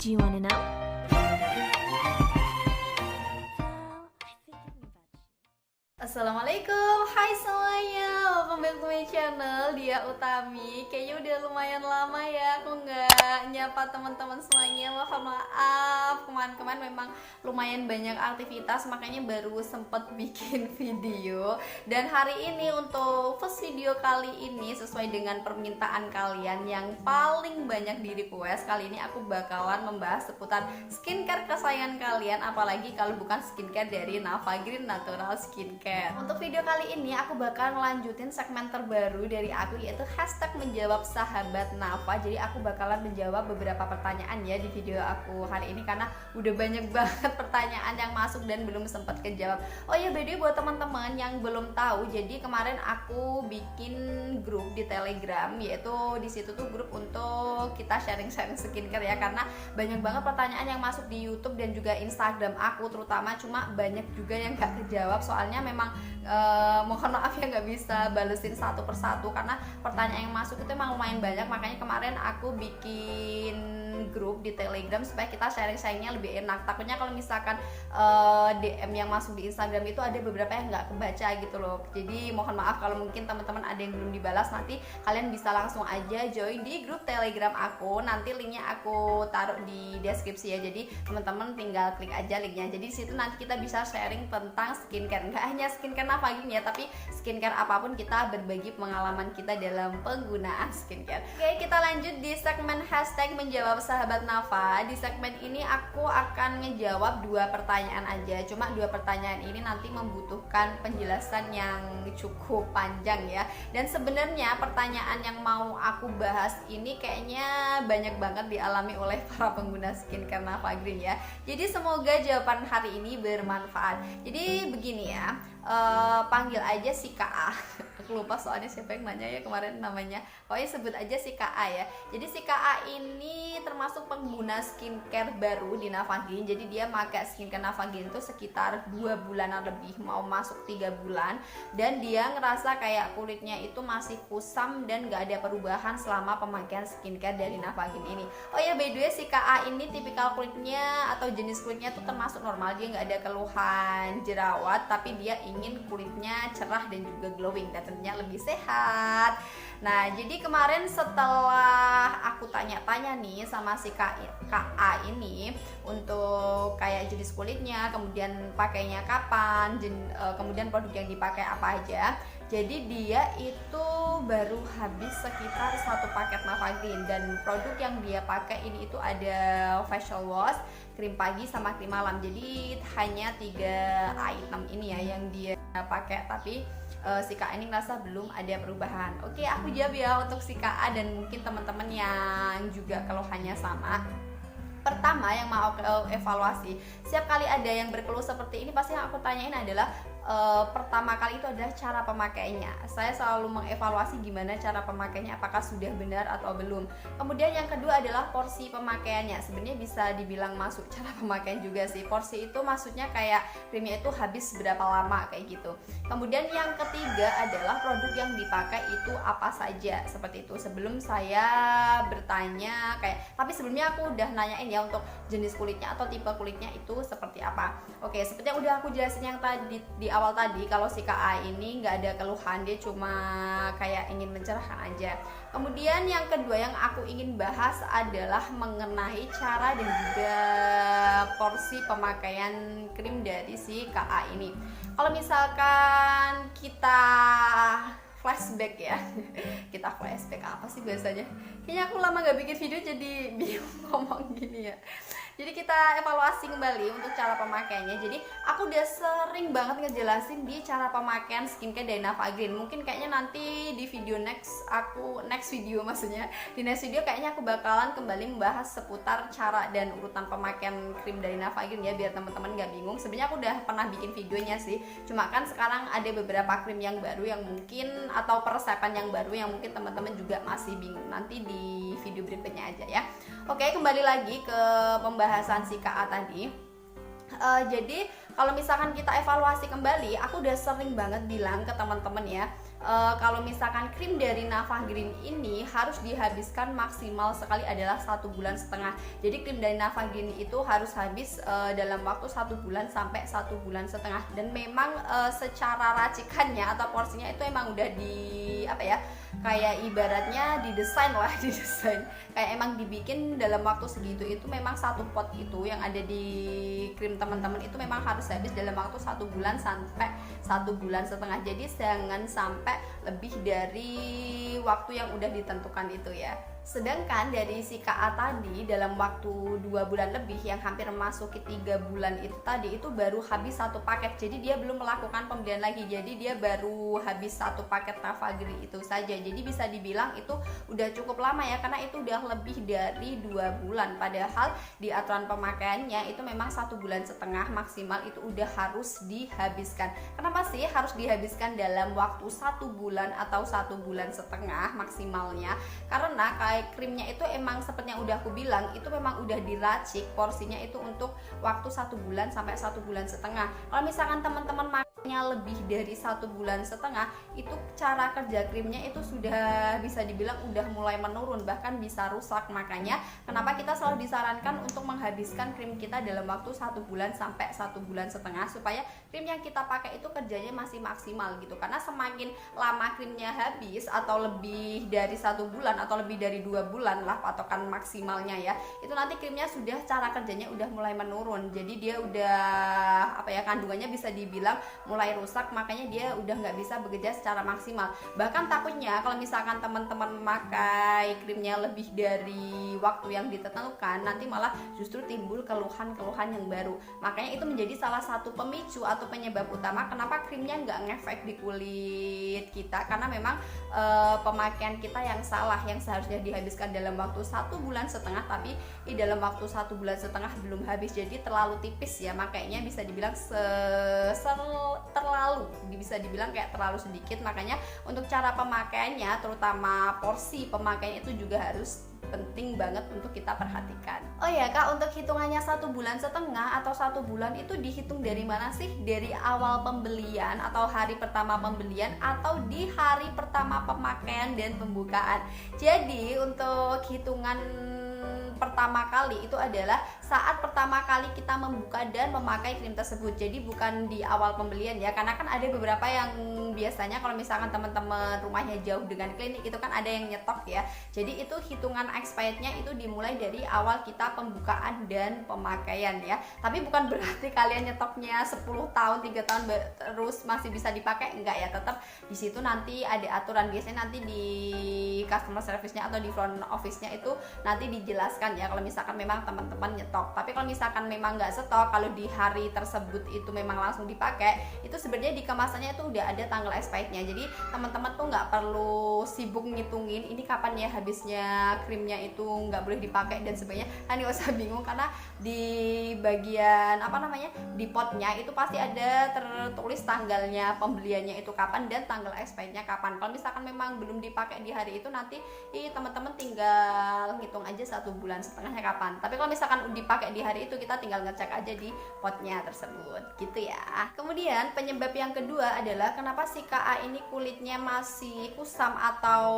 Do you wanna know? Assalamualaikum, hai semuanya, welcome back to my channel Dia Utami. Kayaknya udah lumayan lama ya aku nggak nyapa teman-teman semuanya. Mohon maaf, kemarin memang lumayan banyak aktivitas, makanya baru sempet bikin video. Dan hari ini untuk first video kali ini sesuai dengan permintaan kalian yang paling banyak di request. Kali ini aku bakalan membahas seputar skincare kesayangan kalian, apalagi kalau bukan skincare dari Nava Green Natural Skincare. Untuk video kali ini aku bakal melanjutin segmen terbaru dari aku, yaitu hashtag menjawab sahabat Nava. Jadi aku bakalan menjawab beberapa pertanyaan ya di video aku hari ini, karena udah banyak banget pertanyaan yang masuk dan belum sempat kejawab. Oh ya, by the way, buat teman-teman yang belum tahu, jadi kemarin aku bikin grup di Telegram, yaitu di situ tuh grup untuk kita sharing-sharing skincare ya, karena banyak banget pertanyaan yang masuk di YouTube dan juga Instagram aku terutama, cuma banyak juga yang gak kejawab. Soalnya memang mohon maaf ya nggak bisa balesin satu persatu karena pertanyaan yang masuk itu emang lumayan banyak. Makanya kemarin aku bikin grup di Telegram supaya kita sharing-sharingnya lebih enak. Takutnya kalau misalkan DM yang masuk di Instagram itu ada beberapa yang nggak kebaca gitu loh. Jadi mohon maaf kalau mungkin teman-teman ada yang belum dibalas. Nanti kalian bisa langsung aja join di grup Telegram aku. Nanti linknya aku taruh di deskripsi ya. Jadi teman-teman tinggal klik aja linknya. Jadi di situ nanti kita bisa sharing tentang skincare. Nggak hanya skincare Nava gini ya, tapi skincare apapun kita berbagi pengalaman kita dalam penggunaan skincare. Oke, kita lanjut di segmen hashtag menjawab sahabat Nava. Di segmen ini aku akan ngejawab 2 pertanyaan aja. Cuma 2 pertanyaan ini nanti membutuhkan penjelasan yang cukup panjang ya. Dan sebenarnya pertanyaan yang mau aku bahas ini kayaknya banyak banget dialami oleh para pengguna skincare Nava Green ya. Jadi semoga jawaban hari ini bermanfaat. Jadi begini ya, panggil aja si KA. Aku lupa soalnya siapa yang nanya ya kemarin namanya. Pokoknya sebut aja si KA ya. Jadi si KA ini termasuk pengguna skincare baru di Nava Green. Jadi dia pakai skincare Nava Green itu sekitar 2 bulanan lebih, mau masuk 3 bulan. Dan dia ngerasa kayak kulitnya itu masih kusam dan gak ada perubahan selama pemakaian skincare dari Nava Green ini. Oh ya, by the way, si KA ini tipikal kulitnya atau jenis kulitnya tuh termasuk normal. Dia gak ada keluhan jerawat, tapi dia ingin kulitnya cerah dan juga glowing dan tentunya lebih sehat. Nah, jadi kemarin setelah aku tanya-tanya nih sama si KA ini untuk kayak jenis kulitnya, kemudian pakainya kapan, kemudian produk yang dipakai apa aja. Jadi dia itu baru habis sekitar 1 paket Nava Green, dan produk yang dia pakai ini itu ada facial wash, krim pagi sama krim malam. Jadi hanya 3 item ini ya yang dia pakai, tapi si KA ini ngerasa belum ada perubahan. Oke, aku jawab ya untuk si KA dan mungkin teman-teman yang juga keluhannya sama. Pertama yang mau evaluasi, setiap kali ada yang berkeluh seperti ini, pasti yang aku tanyain adalah pertama kali itu adalah cara pemakainya. Saya selalu mengevaluasi gimana cara pemakainya, apakah sudah benar atau belum. Kemudian yang kedua adalah porsi pemakaiannya. Sebenarnya bisa dibilang masuk cara pemakaian juga sih. Porsi itu maksudnya kayak krimnya itu habis berapa lama kayak gitu. Kemudian yang ketiga adalah produk yang dipakai itu apa saja, seperti itu. Sebelum saya bertanya kayak, tapi sebelumnya aku udah nanyain ya untuk jenis kulitnya atau tipe kulitnya itu seperti apa. Oke, seperti yang udah aku jelasin yang tadi di awal tadi, kalau si KA ini nggak ada keluhan, dia cuma kayak ingin mencerahkan aja. Kemudian yang kedua yang aku ingin bahas adalah mengenai cara dan juga porsi pemakaian krim dari si KA ini. Kalau misalkan kita flashback ya, kita flashback apa sih biasanya? Kayaknya aku lama nggak bikin video jadi bingung ngomong gini ya. Jadi kita evaluasi kembali untuk cara pemakaiannya. Jadi aku udah sering banget ngejelasin di cara pemakaian skincare dari Nava Green. Mungkin kayaknya nanti di video next video di next video kayaknya aku bakalan kembali membahas seputar cara dan urutan pemakaian krim dari Nava Green ya, biar teman-teman gak bingung. Sebenarnya aku udah pernah bikin videonya sih, cuma kan sekarang ada beberapa krim yang baru yang mungkin, atau peresepan yang baru yang mungkin teman-teman juga masih bingung. Nanti di video berikutnya aja ya. Oke, kembali lagi ke pembahasan si KA tadi. Jadi kalau misalkan kita evaluasi kembali, aku udah sering banget bilang ke teman-teman ya, Kalau misalkan krim dari Nava Green ini harus dihabiskan maksimal sekali adalah 1,5 bulan. Jadi krim dari Nava Green itu harus habis dalam waktu 1 bulan sampai 1,5 bulan. Dan memang secara racikannya atau porsinya itu emang udah di apa ya, kayak ibaratnya didesain lah didesain kayak emang dibikin dalam waktu segitu. Itu memang satu pot itu yang ada di krim teman-teman itu memang harus habis dalam waktu 1 bulan sampai 1,5 bulan. Jadi jangan sampai lebih dari waktu yang udah ditentukan itu ya. Sedangkan dari si KA tadi dalam waktu 2 bulan lebih yang hampir memasuki 3 bulan itu tadi itu baru habis satu paket. Jadi dia belum melakukan pembelian lagi. Jadi dia baru habis satu paket Nava Green itu saja. Jadi bisa dibilang itu udah cukup lama ya, karena itu udah lebih dari 2 bulan. Padahal di aturan pemakaiannya itu memang 1,5 bulan maksimal itu udah harus dihabiskan. Kenapa sih harus dihabiskan dalam waktu 1 bulan atau 1,5 bulan maksimalnya? Karena kayak krimnya itu emang seperti yang udah aku bilang, itu memang udah diracik porsinya itu untuk waktu 1 bulan sampai 1,5 bulan. Kalau misalkan teman-teman makanya lebih dari 1,5 bulan, itu cara kerja krimnya itu sudah bisa dibilang udah mulai menurun, bahkan bisa rusak. Makanya kenapa kita selalu disarankan untuk menghabiskan krim kita dalam waktu 1 bulan sampai 1,5 bulan, supaya krim yang kita pakai itu kerjanya masih maksimal gitu. Karena semakin lama krimnya habis atau lebih dari 1 bulan atau lebih dari 2 bulan lah patokan maksimalnya ya, itu nanti krimnya sudah cara kerjanya udah mulai menurun. Jadi dia udah apa ya, kandungannya bisa dibilang mulai rusak, makanya dia udah nggak bisa bekerja secara maksimal. Bahkan takutnya kalau misalkan teman-teman memakai krimnya lebih dari waktu yang ditentukan, nanti malah justru timbul keluhan-keluhan yang baru. Makanya itu menjadi salah satu pemicu atau penyebab utama kenapa krimnya nggak ngefek di kulit kita, karena memang pemakaian kita yang salah, yang seharusnya dihabiskan dalam waktu 1,5 bulan, tapi di dalam waktu 1,5 bulan belum habis. Jadi terlalu tipis ya, makanya bisa dibilang terlalu bisa dibilang kayak terlalu sedikit. Makanya untuk cara pemakaiannya, terutama porsi pemakaiannya itu juga harus penting banget untuk kita perhatikan. Oh ya Kak, untuk hitungannya 1,5 bulan atau 1 bulan itu dihitung dari mana sih? Dari awal pembelian atau hari pertama pembelian atau di hari pertama pemakaian dan pembukaan. Jadi untuk hitungan pertama kali itu adalah saat pertama kali kita membuka dan memakai krim tersebut. Jadi bukan di awal pembelian ya, karena kan ada beberapa yang biasanya kalau misalkan teman-teman rumahnya jauh dengan klinik itu kan ada yang nyetok ya. Jadi itu hitungan expirednya itu dimulai dari awal kita pembukaan dan pemakaian ya. Tapi bukan berarti kalian nyetoknya 10 tahun 3 tahun terus masih bisa dipakai, enggak ya. Tetap di situ nanti ada aturan, biasanya nanti di customer service-nya atau di front office-nya itu nanti dijelaskan ya kalau misalkan memang teman-teman nyetok. Tapi kalau misalkan memang nggak stok, kalau di hari tersebut itu memang langsung dipakai, itu sebenarnya di kemasannya itu udah ada tanggal expirednya. Jadi teman-teman tuh nggak perlu sibuk ngitungin ini kapan ya habisnya krimnya, itu nggak boleh dipakai dan sebagainya. Nah, nggak usah bingung, karena di bagian di potnya itu pasti ada tertulis tanggalnya pembeliannya itu kapan dan tanggal expirednya kapan. Kalau misalkan memang belum dipakai di hari itu, nanti teman-teman tinggal ngitung aja 1,5 bulan kapan. Tapi kalau misalkan dipakai di hari itu, kita tinggal ngecek aja di potnya tersebut gitu ya. Kemudian penyebab yang kedua adalah kenapa si KA ini kulitnya masih kusam atau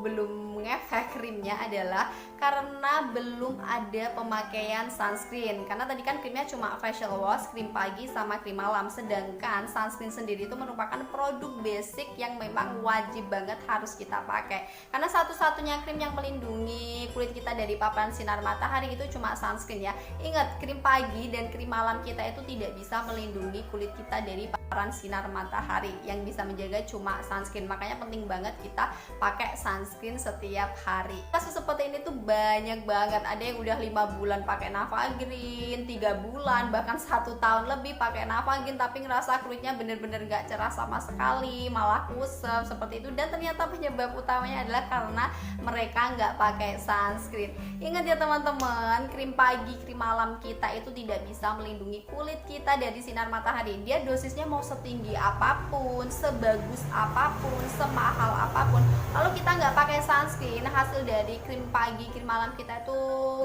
belum ngefek krimnya, adalah karena belum ada pemakaian sunscreen. Karena tadi kan krimnya cuma facial wash, krim pagi sama krim malam, sedangkan sunscreen sendiri itu merupakan produk basic yang memang wajib banget harus kita pakai. Karena satu-satunya krim yang melindungi kulit kita dari paparan sinar matahari itu cuma sunscreen ya. Ingat, krim pagi dan krim malam kita itu tidak bisa melindungi kulit kita dari paparan sinar matahari. Yang bisa menjaga cuma sunscreen. Makanya penting banget kita pakai sunscreen setiap hari. Kasus seperti ini tuh banyak banget. Ada yang udah 5 bulan pakai Nava Green, 3 bulan, bahkan 1 tahun lebih pakai Nava Green, tapi ngerasa kulitnya bener-bener gak cerah sama sekali, malah kusam seperti itu. Dan ternyata penyebab utamanya adalah karena mereka nggak pakai sunscreen. Ingat ya teman-teman, krim pagi, krim malam kita itu tidak bisa melindungi kulit kita dari sinar matahari. Dia dosisnya mau setinggi apapun, sebagus apapun, semahal apapun, lalu kita nggak pakai pakai sunscreen, hasil dari krim pagi, krim malam kita itu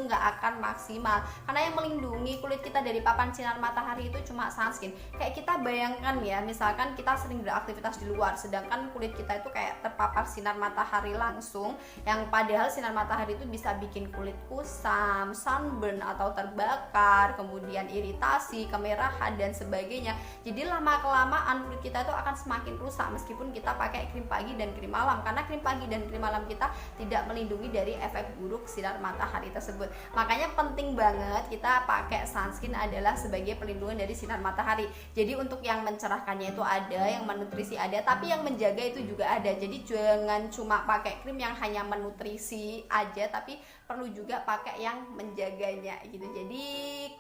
nggak akan maksimal, karena yang melindungi kulit kita dari paparan sinar matahari itu cuma sunscreen. Kayak kita bayangkan ya, misalkan kita sering beraktivitas di luar, sedangkan kulit kita itu kayak terpapar sinar matahari langsung, yang padahal sinar matahari itu bisa bikin kulit kusam, sunburn atau terbakar, kemudian iritasi, kemerahan dan sebagainya. Jadi lama kelamaan kulit kita itu akan semakin rusak meskipun kita pakai krim pagi dan krim malam, karena krim pagi dan krim malam kita tidak melindungi dari efek buruk sinar matahari tersebut. Makanya penting banget kita pakai sunscreen adalah sebagai pelindungan dari sinar matahari. Jadi untuk yang mencerahkannya itu ada, yang menutrisi ada, tapi yang menjaga itu juga ada. Jadi jangan cuma pakai krim yang hanya menutrisi aja, tapi perlu juga pakai yang menjaganya gitu. Jadi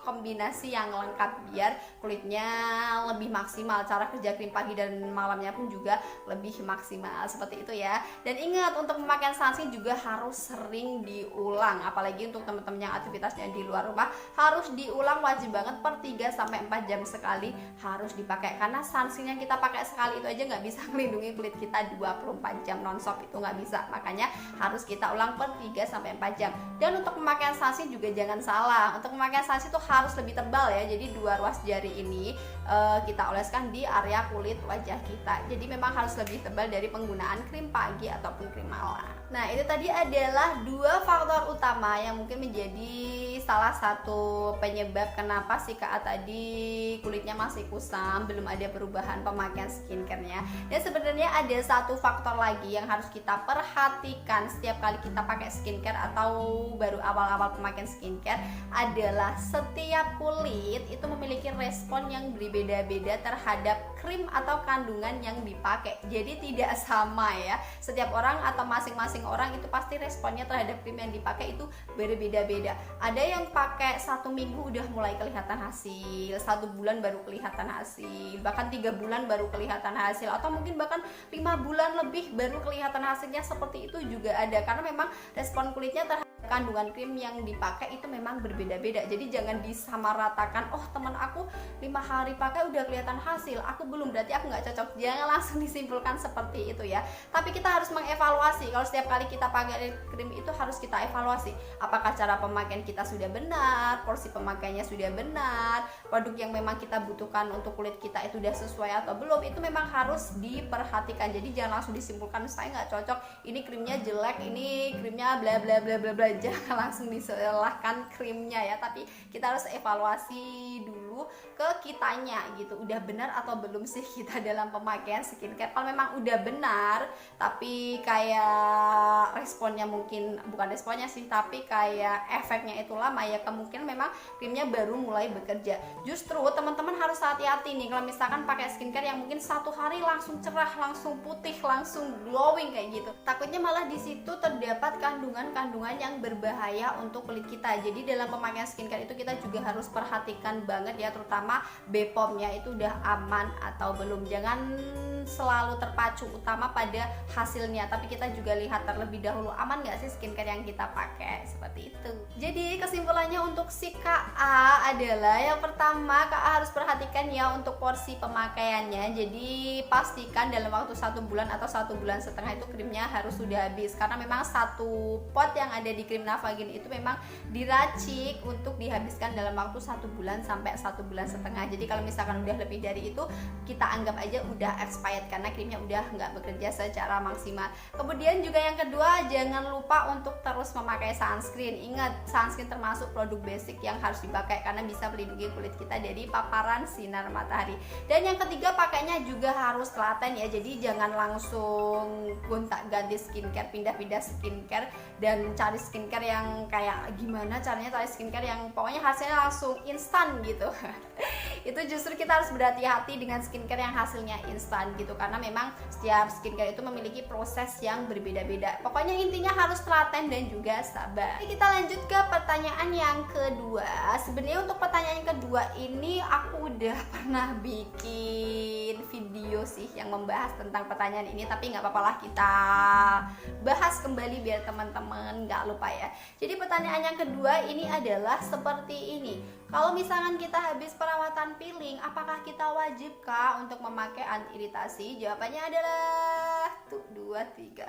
kombinasi yang lengkap biar kulitnya lebih maksimal. Cara kerja krim pagi dan malamnya pun juga lebih maksimal, seperti itu ya. Dan ingat, untuk pemakaian sunscreen juga harus sering diulang, apalagi untuk teman-teman yang aktivitasnya di luar rumah, harus diulang, wajib banget per 3-4 jam sekali harus dipakai, karena sunscreen yang kita pakai sekali itu aja nggak bisa melindungi kulit kita 24 jam nonstop, itu nggak bisa. Makanya harus kita ulang per 3-4 jam. Dan untuk pemakaian sunscreen juga jangan salah, untuk pemakaian sunscreen itu harus lebih tebal ya. Jadi 2 ruas jari ini kita oleskan di area kulit wajah kita. Jadi memang harus lebih tebal dari penggunaan krim pagi ataupun krim malam. Nah, itu tadi adalah 2 faktor utama yang mungkin menjadi salah satu penyebab kenapa si Kak A tadi kulitnya masih kusam, belum ada perubahan pemakaian skincare-nya. Dan sebenarnya ada satu faktor lagi yang harus kita perhatikan setiap kali kita pakai skincare atau baru awal-awal pemakaian skincare, adalah setiap kulit itu memiliki respon yang berbeda-beda terhadap krim atau kandungan yang dipakai. Jadi tidak sama ya, setiap orang atau masing-masing orang itu pasti responnya terhadap krim yang dipakai itu berbeda-beda. Ada yang pakai 1 minggu udah mulai kelihatan hasil, 1 bulan baru kelihatan hasil, bahkan 3 bulan baru kelihatan hasil, atau mungkin bahkan 5 bulan lebih baru kelihatan hasilnya. Seperti itu juga ada, karena memang respon kulitnya terhadap kandungan krim yang dipakai itu memang berbeda-beda. Jadi jangan disamaratakan, oh teman aku 5 hari pakai udah kelihatan hasil, aku belum, berarti aku nggak cocok. Jangan langsung disimpulkan seperti itu ya. Tapi kita harus mengevaluasi. Kalau setiap kali kita pakai krim itu harus kita evaluasi, apakah cara pemakaian kita sudah benar, porsi pemakaiannya sudah benar, produk yang memang kita butuhkan untuk kulit kita itu sudah sesuai atau belum. Itu memang harus diperhatikan. Jadi jangan langsung disimpulkan, saya nggak cocok, ini krimnya jelek, ini krimnya bla bla bla bla bla. Jangan langsung disalahkan krimnya ya, tapi kita harus evaluasi dulu ke kitanya gitu, udah benar atau belum sih kita dalam pemakaian skincare. Kalau memang udah benar tapi kayak responnya, mungkin bukan responnya sih, tapi kayak efeknya itu lama, ya kemungkinan memang krimnya baru mulai bekerja. Justru teman-teman harus hati-hati nih kalau misalkan pakai skincare yang mungkin 1 hari langsung cerah, langsung putih, langsung glowing kayak gitu. Takutnya malah di situ terdapat kandungan-kandungan yang berbahaya untuk kulit kita. Jadi dalam pemakaian skincare itu kita juga harus perhatikan banget ya, terutama BPOM-nya itu udah aman atau belum. Jangan selalu terpacu utama pada hasilnya, tapi kita juga lihat terlebih dahulu aman gak sih skincare yang kita pakai, seperti itu. Jadi kesimpulannya untuk si Kak A adalah, yang pertama Kak A harus perhatikan ya untuk porsi pemakaiannya. Jadi pastikan dalam waktu 1 bulan atau 1 bulan setengah itu krimnya harus sudah habis, karena memang 1 pot yang ada di krim Navagin itu memang diracik untuk dihabiskan dalam waktu 1 bulan sampai 1 bulan setengah. Jadi kalau misalkan udah lebih dari itu, kita anggap aja udah expired, karena krimnya udah nggak bekerja secara maksimal. Kemudian juga yang kedua, jangan lupa untuk terus memakai sunscreen. Ingat, sunscreen termasuk produk basic yang harus dipakai karena bisa melindungi kulit kita dari paparan sinar matahari. Dan yang ketiga, pakainya juga harus telaten ya. Jadi jangan langsung gonta-ganti skincare, pindah-pindah skincare dan cari skincare yang kayak gimana caranya cari skincare yang pokoknya hasilnya langsung instan gitu. Itu justru kita harus berhati-hati dengan skincare yang hasilnya instan gitu, karena memang setiap skincare itu memiliki proses yang berbeda-beda. Pokoknya intinya harus telaten dan juga sabar. Jadi kita lanjut ke pertanyaan yang kedua. Sebenarnya untuk pertanyaan yang kedua ini aku udah pernah bikin video sih yang membahas tentang pertanyaan ini, tapi nggak apa-apa lah, kita bahas kembali biar teman-teman nggak lupa ya. Jadi pertanyaan yang kedua ini adalah seperti ini: Kalau misalkan kita habis perawatan peeling, apakah kita wajibkah untuk memakai anti iritasi? Jawabannya adalah tuh 2 3.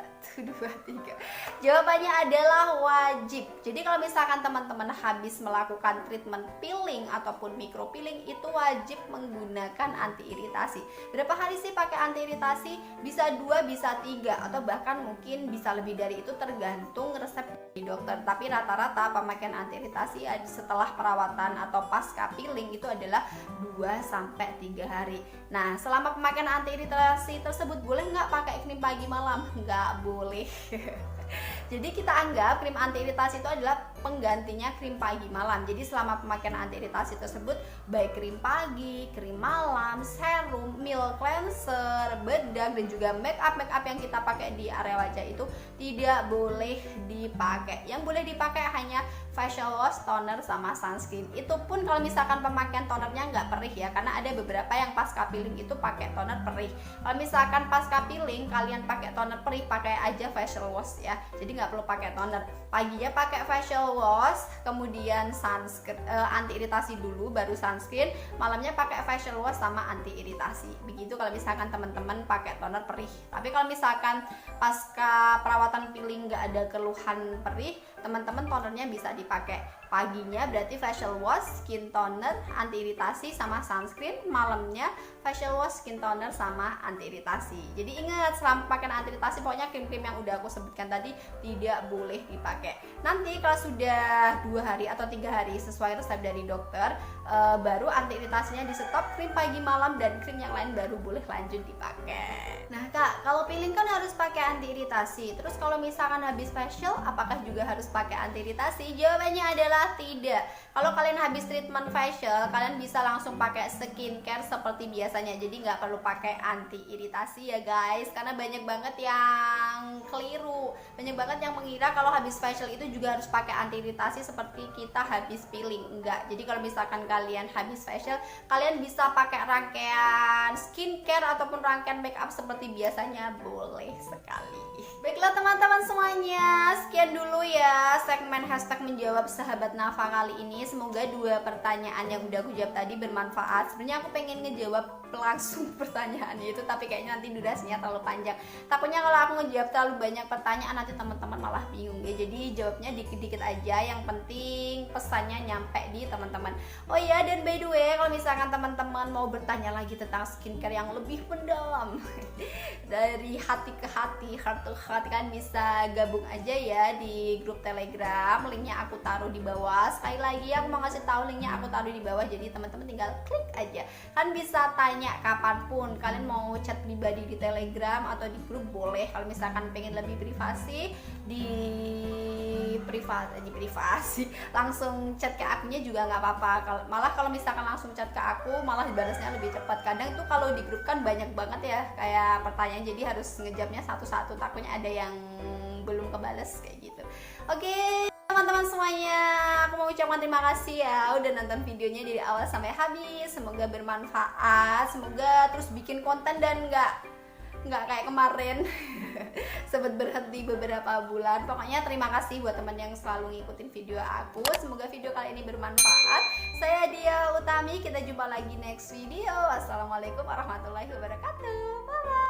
Jawabannya adalah wajib. Jadi kalau misalkan teman-teman habis melakukan treatment peeling ataupun micro peeling, itu wajib menggunakan anti iritasi. Berapa hari sih pakai anti iritasi? Bisa 2, bisa 3, atau bahkan mungkin bisa lebih dari itu, tergantung resep dari dokter. Tapi rata-rata pemakaian anti iritasi setelah perawatan atau pasca peeling itu adalah 2-3 hari. Nah, selama pemakaian anti iritasi tersebut boleh nggak pakai krim pagi malam? Nggak boleh. Jadi kita anggap krim anti iritasi itu adalah penggantinya krim pagi malam. Jadi selama pemakaian anti iritasi tersebut, baik krim pagi, krim malam, serum, milk cleanser, bedak, dan juga make up yang kita pakai di area wajah itu tidak boleh dipakai. Yang boleh dipakai hanya facial wash, toner, sama sunscreen. Itu pun kalau misalkan pemakaian tonernya nggak perih ya, karena ada beberapa yang pasca peeling itu pakai toner perih. Kalau misalkan pasca peeling kalian pakai toner perih, pakai aja facial wash ya. Jadi nggak perlu pakai toner. Paginya pakai facial wash, kemudian sunscreen, anti iritasi dulu, baru sunscreen. Malamnya pakai facial wash sama anti iritasi. Begitu kalau misalkan teman-teman pakai toner perih. Tapi kalau misalkan pasca perawatan peeling nggak ada keluhan perih, teman-teman tonernya bisa dipakai. Paginya berarti facial wash, skin toner, anti iritasi sama sunscreen. Malamnya facial wash, skin toner sama anti iritasi. Jadi ingat, selama pakai anti iritasi pokoknya krim-krim yang udah aku sebutkan tadi tidak boleh dipakai. Nanti kalau sudah 2 hari atau 3 hari sesuai resep dari dokter, baru anti iritasinya di stop, krim pagi malam dan krim yang lain baru boleh lanjut dipakai. Nah kak, kalau peeling kan harus pakai anti iritasi. Terus kalau misalkan habis facial, apakah juga harus pakai anti iritasi? Jawabannya adalah tidak. Kalau kalian habis treatment facial, kalian bisa langsung pakai skincare seperti biasanya. Jadi nggak perlu pakai anti iritasi ya guys. Karena banyak banget yang keliru, banyak banget yang mengira kalau habis facial itu juga harus pakai anti iritasi seperti kita habis peeling. Enggak. Jadi kalau misalkan kalian habis facial, kalian bisa pakai rangkaian skincare ataupun rangkaian makeup seperti biasanya, boleh sekali. Baiklah teman-teman semuanya, sekian dulu ya segmen hashtag menjawab sahabat Nafa kali ini. Semoga 2 pertanyaan yang udah aku jawab tadi bermanfaat. Sebenarnya aku pengen ngejawab langsung pertanyaannya itu, tapi kayaknya nanti durasinya terlalu panjang. Takutnya kalau aku ngejawab terlalu banyak pertanyaan nanti teman-teman malah bingung ya. Jadi jawabnya dikit-dikit aja, yang penting pesannya nyampe di teman-teman. Oh iya, dan by the way, kalau misalkan teman-teman mau bertanya lagi tentang skincare yang lebih mendalam dari hati ke hati, heart to heart, kan bisa gabung aja ya di grup Telegram. Linknya aku taruh di bawah. Sekali lagi aku mau ngasih tahu, linknya aku taruh di bawah. Jadi teman-teman tinggal klik aja. Kan bisa tanya kapanpun. Kalian mau chat pribadi di Telegram atau di grup boleh. Kalau misalkan pengen lebih privasi, di privasi langsung chat ke akunya juga nggak apa-apa. Malah kalau misalkan langsung chat ke aku, malah dibalasnya lebih cepat. Kadang tuh kalau di grup kan banyak banget ya kayak pertanyaan, jadi harus ngejawabnya satu-satu, takutnya ada yang belum kebales kayak gitu. Oke, teman-teman semuanya, aku mau ucapkan terima kasih ya udah nonton videonya dari awal sampai habis. Semoga bermanfaat, semoga terus bikin konten dan nggak kayak kemarin sempat berhenti beberapa bulan. Pokoknya terima kasih buat teman yang selalu ngikutin video aku. Semoga video kali ini bermanfaat. Saya Dia Utami, kita jumpa lagi next video. Wassalamualaikum warahmatullahi wabarakatuh. Bye bye.